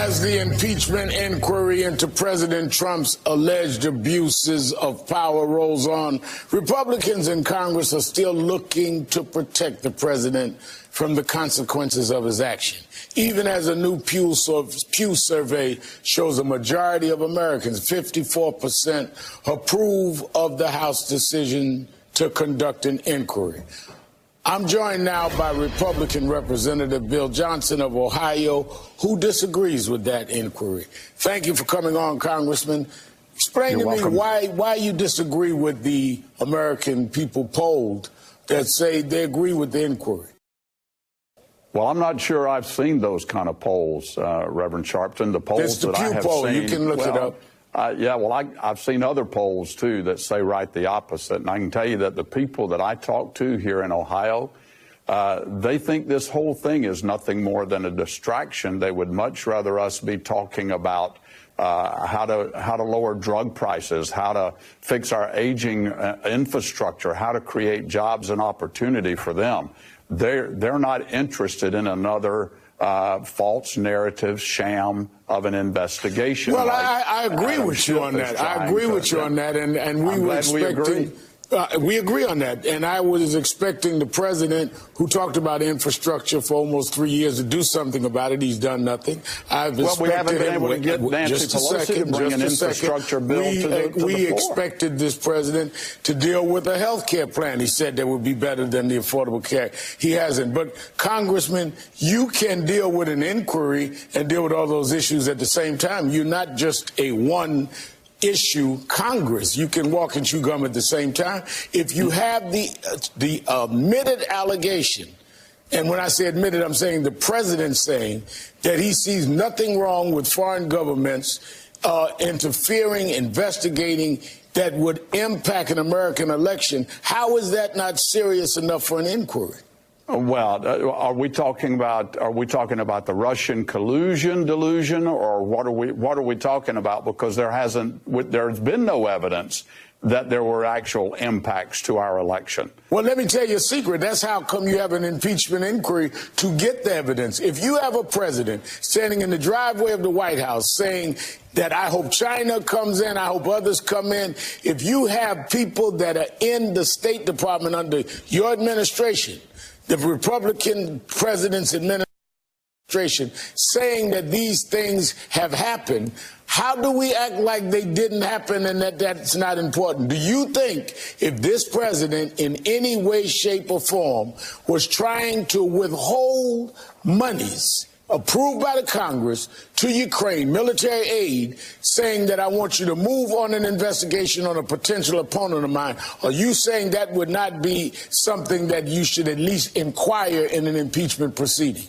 As the impeachment inquiry into President Trump's alleged abuses of power rolls on, Republicans in Congress are still looking to protect the president from the consequences of his action, even as a new Pew survey shows a majority of Americans, 54%, approve of the House decision to conduct an inquiry. I'm joined now by Republican Representative Bill Johnson of Ohio, who disagrees with that inquiry. Thank you for coming on, Congressman. Explain to me why you disagree with the American people polled that say they agree with the inquiry. Well, I'm not sure I've seen those kind of polls, Reverend Sharpton. The polls it's the that Pew I have poll. seen, You can look it up. I've seen other polls, too, that say right the opposite. And I can tell you that the people that I talk to here in Ohio, they think this whole thing is nothing more than a distraction. They would much rather us be talking about how to lower drug prices, how to fix our aging infrastructure, how to create jobs and opportunity for them. They're not interested in another false narrative sham of an investigation. Well, I agree with you on that. I agree with you on that, and we were expecting. We agree on that, and I was expecting the president, who talked about infrastructure for almost 3 years, to do something about it. He's done nothing. We haven't been able to get Nancy Pelosi to bring an infrastructure bill to the floor. We expected this president to deal with a health care plan. He said that would be better than the Affordable Care. He hasn't. But, Congressman, you can deal with an inquiry and deal with all those issues at the same time. You're not just a one-issue Congress. You can walk and chew gum at the same time. If you have the admitted allegation, and when I say admitted, I'm saying the president saying that he sees nothing wrong with foreign governments interfering, investigating, that would impact an American election, how is that not serious enough for an inquiry? Well, are we talking about the Russian collusion delusion, or what are we talking about? Because there's been no evidence that there were actual impacts to our election. Well, let me tell you a secret. That's how come you have an impeachment inquiry, to get the evidence. If you have a president standing in the driveway of the White House saying that I hope China comes in, I hope others come in, if you have people that are in the State Department under your administration, the Republican president's administration, saying that these things have happened, how do we act like they didn't happen and that's not important? Do you think if this president in any way, shape, or form was trying to withhold monies approved by the Congress to Ukraine, military aid, saying that I want you to move on an investigation on a potential opponent of mine, are you saying that would not be something that you should at least inquire in an impeachment proceeding?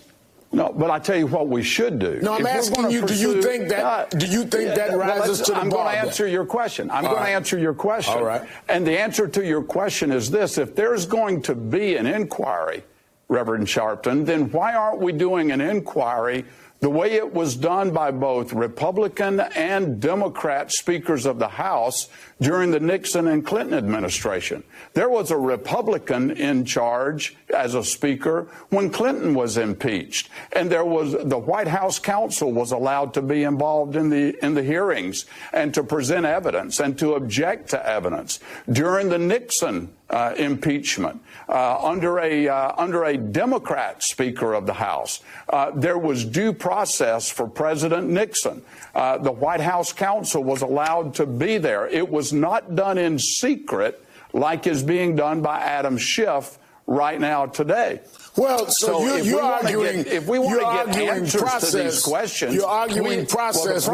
No, but I tell you what we should do. No, I'm asking you, do you think that rises to the bar? I'm going to answer your question. I'm going to answer your question. All right. And the answer to your question is this: if there's going to be an inquiry, Reverend Sharpton, then why aren't we doing an inquiry the way it was done by both Republican and Democrat speakers of the House during the Nixon and Clinton administration? There was a Republican in charge as a speaker when Clinton was impeached, and the White House counsel was allowed to be involved in the hearings and to present evidence and to object to evidence. During the Nixon impeachment, under a Democrat Speaker of the House, there was due process for President Nixon. The White House counsel was allowed to be there. It was not done in secret like is being done by Adam Schiff right now today. Well, so you're arguing, if we want to get answers process, to these questions, you're arguing process,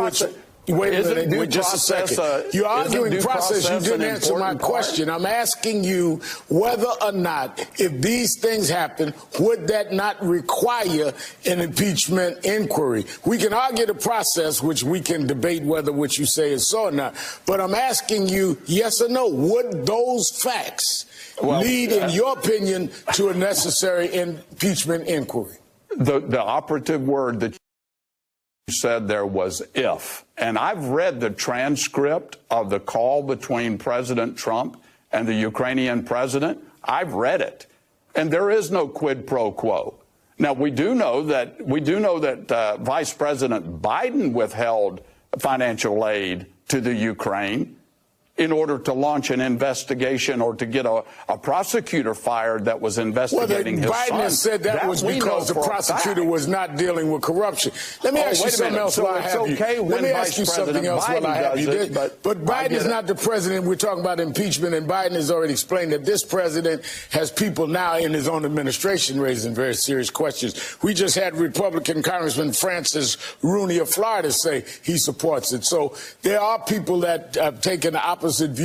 wait a minute, just a second. You're arguing process. You didn't answer my question. I'm asking you whether or not, if these things happen, would that not require an impeachment inquiry? We can argue the process, which we can debate whether what you say is so or not. But I'm asking you, yes or no, would those facts lead, in your opinion, to a necessary impeachment inquiry? The operative word that you said there was if. And I've read the transcript of the call between President Trump and the Ukrainian president. I've read it. And there is no quid pro quo. Now, we do know that Vice President Biden withheld financial aid to the Ukraine in order to launch an investigation or to get a prosecutor fired that was investigating his son. Biden has said that was because the prosecutor was not dealing with corruption. Let me ask you something else while I have you. Let me ask you something else while I have you. But Biden is not the president. We're talking about impeachment, and Biden has already explained that this president has people now in his own administration raising very serious questions. We just had Republican Congressman Francis Rooney of Florida say he supports it. So there are people that have taken the opposite view.